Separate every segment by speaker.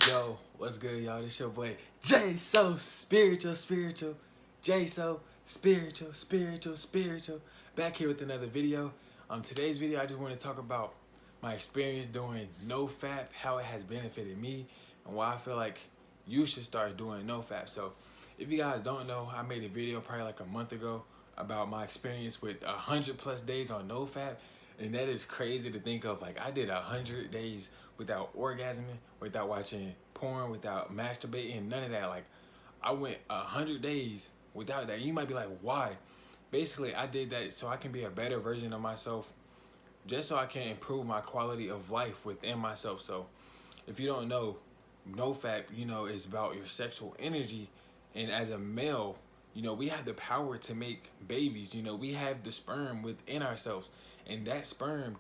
Speaker 1: Yo, what's good, y'all? This your boy J So Spiritual. J So Spiritual. Back here with another video. Today's video, I just want to talk about my experience doing NoFap, how it has benefited me, and why I feel like you should start doing NoFap. So, if you guys don't know, I made a video probably like a month ago about my experience with 100+ days on NoFap, and that is crazy to think of. Like, I did 100 days without orgasming, without watching porn, without masturbating, none of that. Like, I went 100 days without that. You might be like, why? Basically, I did that so I can be a better version of myself, just so I can improve my quality of life within myself. So, if you don't know, NoFap, is about your sexual energy. And as a male, we have the power to make babies. We have the sperm within ourselves. And that sperm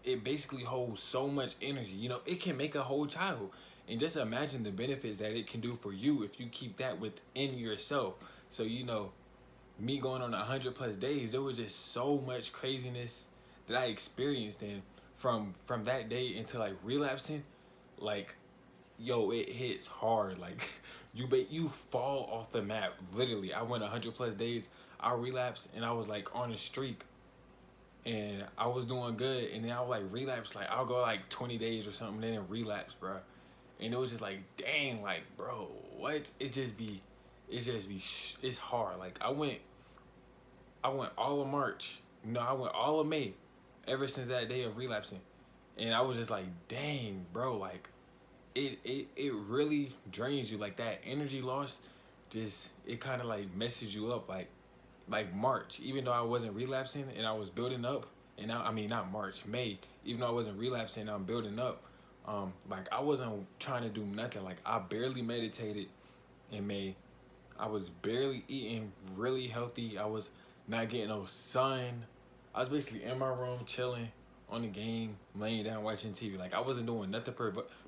Speaker 1: it basically holds so much energy. It can make a whole child. And just imagine the benefits that it can do for you if you keep that within yourself. So, me going on 100+ days, there was just so much craziness that I experienced. And from that day into like relapsing, like, yo, it hits hard. Like, you fall off the map. Literally, I went 100+ days. I relapsed, and I was like on a streak, and I was doing good, and then I would like relapse. Like, I'll go like 20 days or something, then relapse, bro. And it was just like, dang, like, bro, what? It's hard. Like, I went all of March. I went all of May, ever since that day of relapsing, and I was just like, dang, bro, like, it really drains you. Like, that energy loss, it kind of like messes you up. Like March, even though I wasn't relapsing and I was building up, and now, I mean, not March, May, even though I wasn't relapsing, I'm building up. Like, I wasn't trying to do nothing. Like, I barely meditated in May. I was barely eating really healthy. I was not getting no sun. I was basically in my room chilling on the game, laying down watching TV. Like, I wasn't doing nothing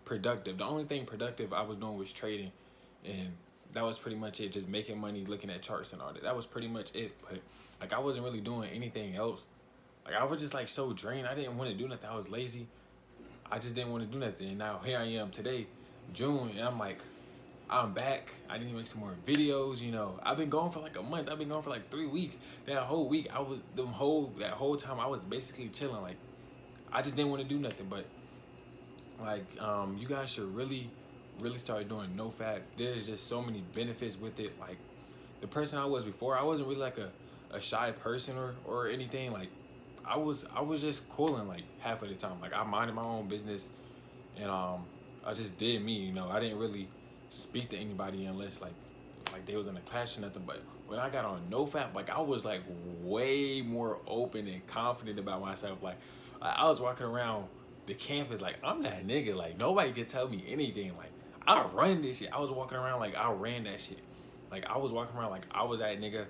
Speaker 1: productive. The only thing productive I was doing was trading, and that was pretty much it. Just making money, looking at charts and all that. That was pretty much it. But like, I wasn't really doing anything else. Like, I was just like so drained. I didn't want to do nothing. I was lazy. I just didn't want to do nothing. And now here I am today, June, and I'm like, I'm back. I need to make some more videos. I've been going for like a month. I've been going for like 3 weeks. That whole week, that whole time I was basically chilling. Like, I just didn't want to do nothing. But like, you guys should really start doing NoFap. There's just so many benefits with it. Like, the person I was before, I wasn't really like a shy person or anything. Like, I was just cooling like half of the time. Like, I minded my own business, and I just did me. I didn't really speak to anybody unless like they was in a class or nothing. But when I got on NoFap, like, I was like way more open and confident about myself. Like, I was walking around the campus like, I'm that nigga. Like, nobody could tell me anything. Like, I run this shit. I was walking around like I ran that shit. Like, I was walking around like I was that nigga.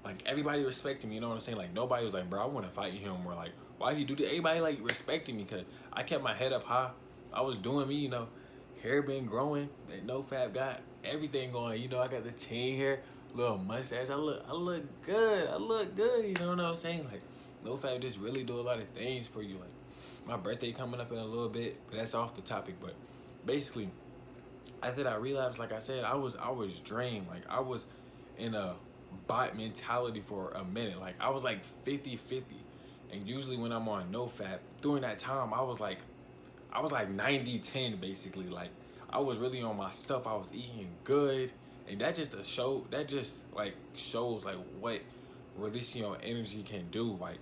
Speaker 1: Like, everybody respected me, you know what I'm saying? Like, nobody was like, bro, I want to fight him, or like, why you do that? Everybody like respected me because I kept my head up high. I was doing me, hair been growing. That NoFap got everything going. I got the chain hair, little mustache. I look good. You know what I'm saying? Like, NoFap just really do a lot of things for you. Like, my birthday coming up in a little bit, but that's off the topic. But basically, after I relapsed, like I said, I was drained. Like, I was in a bot mentality for a minute. Like, I was like 50-50. And usually when I'm on NoFap, during that time, I was like 90-10 basically. Like, I was really on my stuff. I was eating good. And that just like shows like what releasing your energy can do. Like,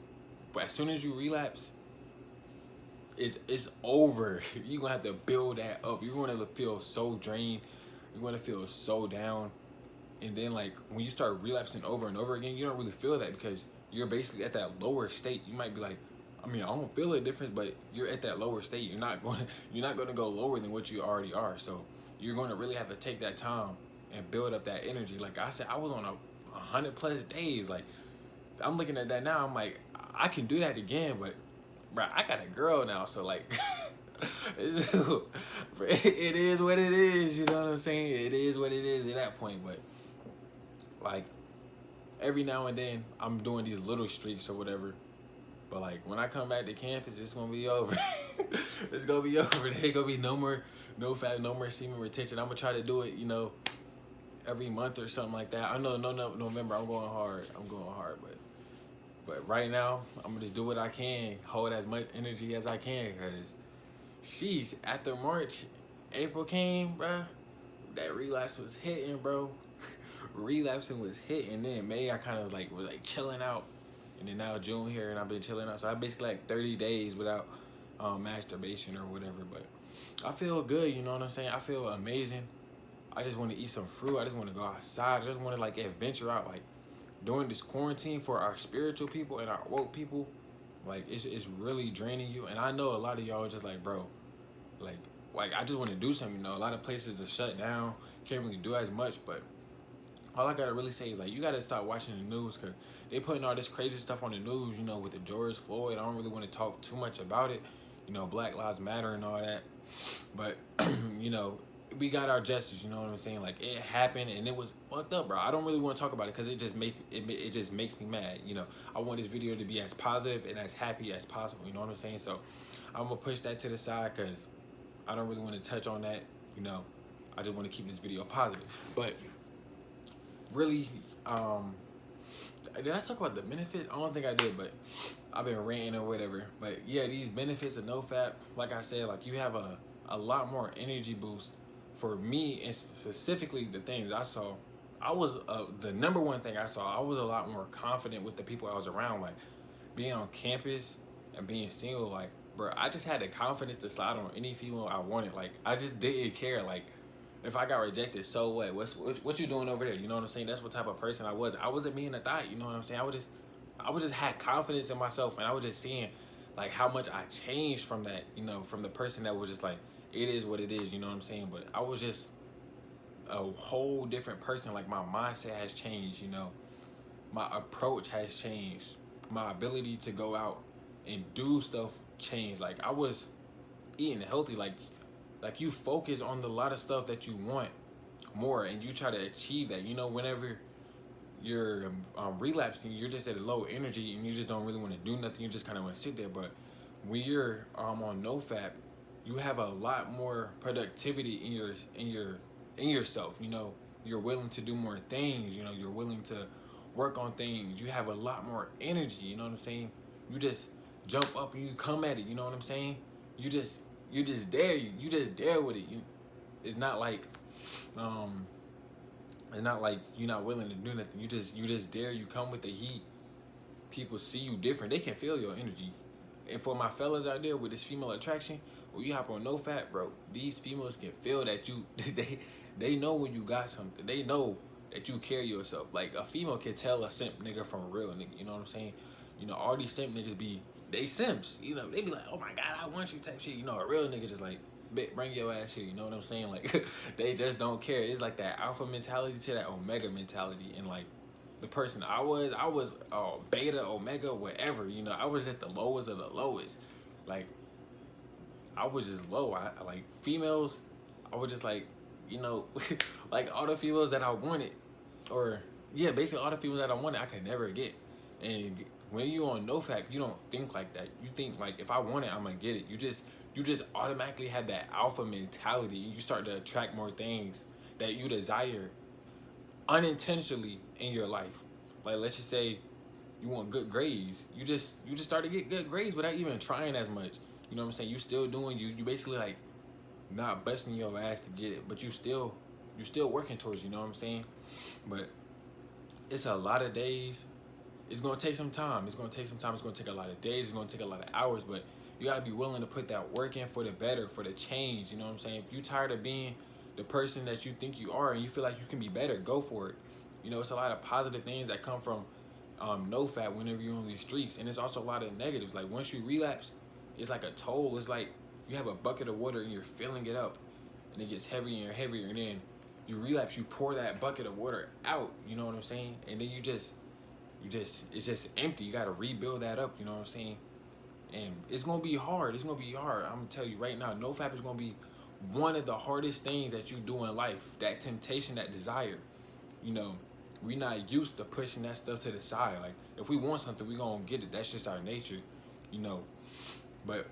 Speaker 1: but as soon as you relapse, it's over. You're gonna have to build that up. You're gonna feel so drained. You're gonna feel so down. And then, like, when you start relapsing over and over again, you don't really feel that because you're basically at that lower state. You might be like, I mean, I don't feel a difference, but you're at that lower state. You're not gonna go lower than what you already are. So you're gonna really have to take that time and build up that energy. Like I said, I was on 100+ days. Like, I'm looking at that now. I'm like, I can do that again, but bro, I got a girl now, so like, it is what it is. You know what I'm saying? It is what it is at that point. But like, every now and then, I'm doing these little streaks or whatever. But like when I come back to campus, it's gonna be over. It's gonna be over. There ain't gonna be no more no fat, no more semen retention. I'm gonna try to do it, you know, every month or something like that. I know no November I'm going hard. But right now I'm gonna just do what I can, hold as much energy as I can, cause she's after March, April came, bruh. That relapse was hitting, bro. Relapsing was hitting. Then May I kind of was like chilling out, and then now June here and I've been chilling out. So I basically like 30 days without masturbation or whatever. But I feel good, you know what I'm saying? I feel amazing. I just want to eat some fruit. I just want to go outside. I just want to like adventure out. Like during this quarantine for our spiritual people and our woke people, like it's really draining you. And I know a lot of y'all are just like, bro, like I just want to do something. You know, a lot of places are shut down. Can't really do as much, but all I gotta really say is like you gotta stop watching the news because they putting all this crazy stuff on the news, you know, with the George Floyd. I don't really want to talk too much about it, you know, Black Lives Matter and all that. But you know, we got our justice. You know what I'm saying? Like it happened and it was fucked up, bro. I don't really want to talk about it because it just makes me mad. You know, I want this video to be as positive and as happy as possible. You know what I'm saying? So I'm gonna push that to the side because I don't really want to touch on that. You know, I just want to keep this video positive. But really, did I talk about the benefits? I don't think I did, but I've been ranting or whatever. But yeah, these benefits of NoFap, like I said, like you have a lot more energy boost. For me, and specifically the things I saw, I was the number one thing I saw. I was a lot more confident with the people I was around. Like being on campus and being single, like bro, I just had the confidence to slide on any female I wanted. Like I just didn't care. Like if I got rejected, so what? What you doing over there? You know what I'm saying? That's what type of person I was. I wasn't being a thought. You know what I'm saying? I was just had confidence in myself, and I was just seeing like how much I changed from that. You know, from the person that was just like, it is what it is. You know what I'm saying? But I was just a whole different person. Like my mindset has changed. You know, my approach has changed. My ability to go out and do stuff changed. Like I was eating healthy. Like you focus on the lot of stuff that you want more and you try to achieve that. You know, whenever you're relapsing, you're just at a low energy and you just don't really want to do nothing. You just kind of want to sit there. But when you're on NoFap, you have a lot more productivity in yourself. You know, you're willing to do more things. You know, you're willing to work on things. You have a lot more energy. You know what I'm saying? You just jump up and you come at it. You know what I'm saying? You just there. You just there with it. It's not like you're not willing to do nothing. You just there. You come with the heat. People see you different. They can feel your energy. And for my fellas out there with this female attraction, when you hop on NoFap, bro, these females can feel that you. They know when you got something. They know that you carry yourself. Like a female can tell a simp nigga from a real nigga. You know what I'm saying? You know, all these simp niggas they simps. You know, they be like, oh my god, I want you type shit. You know, a real nigga just like, bring your ass here. You know what I'm saying? Like they just don't care. It's like that alpha mentality to that omega mentality. And like the person I was beta, omega, whatever. You know, I was at the lowest of the lowest. Like I was just low. I like females. I was just like, you know, like all the females that I wanted, or yeah, basically all the females that I wanted, I could never get. And when you on NoFap, you don't think like that. You think like, if I want it, I'm gonna get it. You just automatically have that alpha mentality. You start to attract more things that you desire unintentionally in your life. Like let's just say you want good grades. You just start to get good grades without even trying as much. You know what I'm saying? You still doing you basically like not busting your ass to get it, but you still working towards it, you know what I'm saying? But it's a lot of days. It's gonna take some time. It's gonna take a lot of days. It's gonna take a lot of hours, but you gotta be willing to put that work in for the better, for the change. You know what I'm saying? If you tired of being the person that you think you are and you feel like you can be better, go for it. You know, it's a lot of positive things that come from NoFap whenever you're on these streets, and it's also a lot of negatives. Like once you relapse, it's like a toll. It's like you have a bucket of water and you're filling it up, and it gets heavier and heavier, and then you relapse. You pour that bucket of water out. You know what I'm saying? And then it's just empty. You got to rebuild that up. You know what I'm saying? And it's gonna be hard. I'm gonna tell you right now, NoFap is gonna be one of the hardest things that you do in life. That temptation, that desire. You know, we're not used to pushing that stuff to the side. Like if we want something, we gonna get it. That's just our nature. you know. But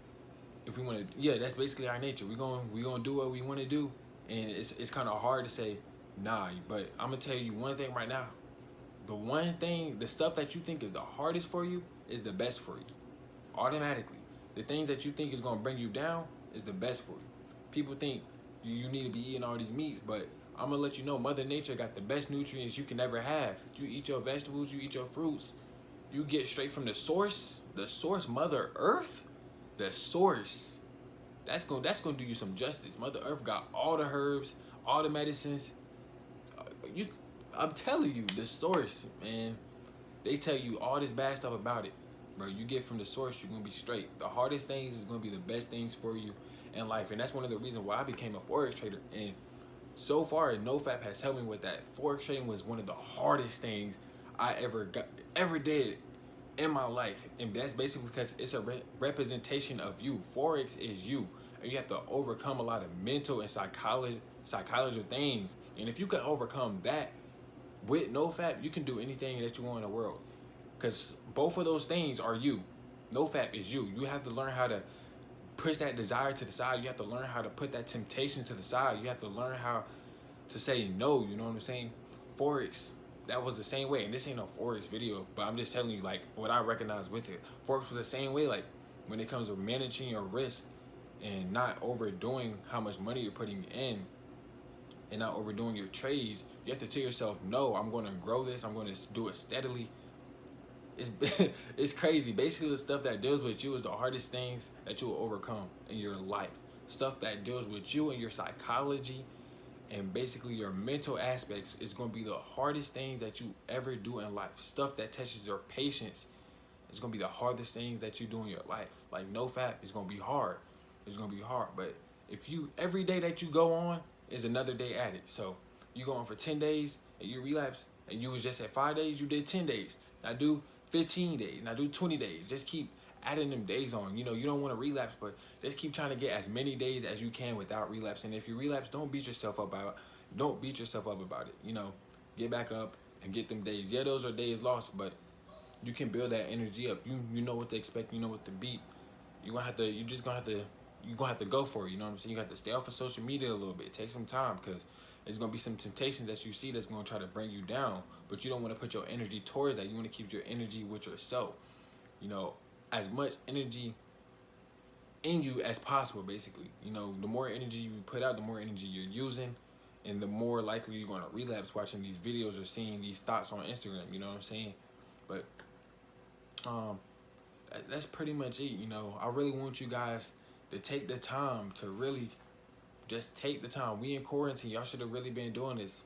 Speaker 1: if we want to, yeah, that's basically our nature. We gonna do what we want to do, and it's kind of hard to say nah. But I'm gonna tell you one thing right now. The one thing, the stuff that you think is the hardest for you is the best for you. Automatically, the things that you think is gonna bring you down is the best for you. People think you need to be eating all these meats, but I'm gonna let you know, Mother Nature got the best nutrients you can ever have. You eat your vegetables, you eat your fruits, you get straight from the source, Mother Earth, the source. That's gonna do you some justice. Mother Earth got all the herbs, all the medicines. You, I'm telling you, the source, man. They tell you all this bad stuff about it, bro. You get from the source, you're gonna be straight. The hardest things is gonna be the best things for you in life, and that's one of the reasons why I became a forex trader. And so far, NoFap has helped me with that. Forex trading was one of the hardest things I ever did in my life, and that's basically because it's a representation of you. Forex is you, and you have to overcome a lot of mental and psychological things. And if you can overcome that with NoFap, you can do anything that you want in the world, because both of those things are you. NoFap is you. You have to learn how to push that desire to the side. You have to learn how to put that temptation to the side. You have to learn how to say no. You know what I'm saying? Forex, that was the same way. And this ain't no Forex video, but I'm just telling you like what I recognize with it. Forex was the same way. Like when it comes to managing your risk and not overdoing how much money you're putting in and not overdoing your trades, you have to tell yourself, no, I'm going to grow this. I'm going to do it steadily. It's it's crazy. Basically, the stuff that deals with you is the hardest things that you will overcome in your life. Stuff that deals with you and your psychology and basically your mental aspects is going to be the hardest things that you ever do in life. Stuff that touches your patience is going to be the hardest things that you do in your life. Like NoFap is going to be hard. It's going to be hard. But if you, every day that you go on is another day added. So you go on for 10 days and you relapse and you was just at 5 days, you did 10 days. Now do 15 days. Now do 20 days. Just keep adding them days on. You know, you don't want to relapse, but just keep trying to get as many days as you can without relapsing. If you relapse, don't beat yourself up about it. Don't beat yourself up about it. You know, get back up and get them days. Yeah, those are days lost, but you can build that energy up. You know what to expect. You know what to beat. You're just gonna have to go for it. You know what I'm saying? You got to stay off of social media a little bit. Take some time, because there's gonna be some temptations that you see that's gonna try to bring you down. But you don't want to put your energy towards that. You want to keep your energy with yourself. You know, as much energy in you as possible, basically. You know, the more energy you put out, the more energy you're using, and the more likely you're going to relapse watching these videos or seeing these thoughts on Instagram. You know what I'm saying? But that's pretty much it. You know, I really want you guys to take the time to really just take the time. We in quarantine. Y'all should have really been doing this,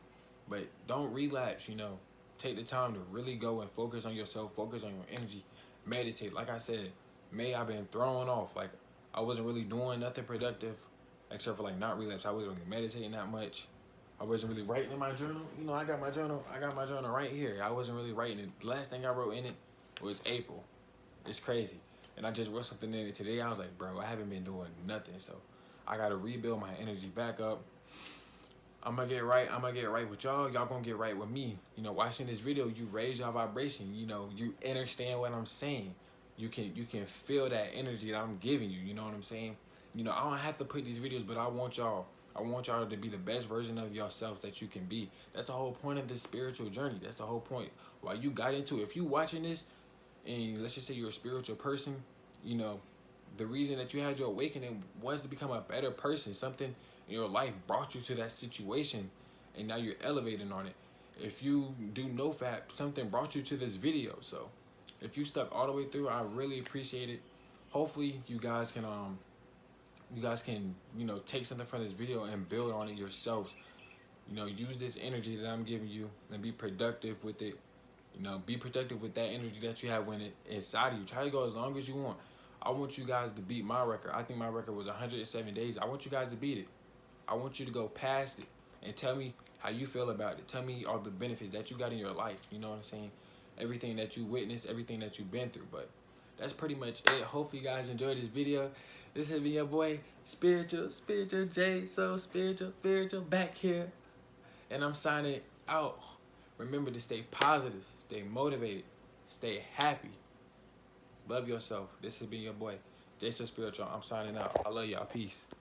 Speaker 1: but don't relapse. You know, take the time to really go and focus on yourself, focus on your energy, meditate. Like I said, I've been thrown off. Like I wasn't really doing nothing productive except for like not relapse. I wasn't really meditating that much. I wasn't really writing in my journal. You know, I got my journal right here. I wasn't really writing it. The last thing I wrote in it was April. It's crazy. And I just wrote something in it today. I was like, bro, I haven't been doing nothing. So I gotta rebuild my energy back up. I'm gonna get right with y'all. Y'all gonna get right with me. You know, watching this video, you raise your vibration. You know, you understand what I'm saying. You can feel that energy that I'm giving you. You know what I'm saying? You know, I don't have to put these videos, but I want y'all to be the best version of yourselves that you can be. That's the whole point of this spiritual journey. That's the whole point. Why you got into it. If you watching this and let's just say you're a spiritual person, you know, the reason that you had your awakening was to become a better person. Something in your life brought you to that situation, and now you're elevating on it. If you do NoFap, something brought you to this video. So if you stuck all the way through, I really appreciate it. Hopefully you guys can you know, take something from this video and build on it yourselves. You know, use this energy that I'm giving you and be productive with it. You know, be productive with that energy that you have when it inside of you. Try to go as long as you want. I want you guys to beat my record. I think my record was 107 days. I want you guys to beat it. I want you to go past it and tell me how you feel about it. Tell me all the benefits that you got in your life. You know what I'm saying? Everything that you witnessed, everything that you've been through. But that's pretty much it. Hopefully you guys enjoyed this video. This has been your boy, Spiritual J. So spiritual, back here. And I'm signing out. Remember to stay positive, stay motivated, stay happy. Love yourself. This has been your boy, Jason Spiritual. I'm signing out. I love y'all. Peace.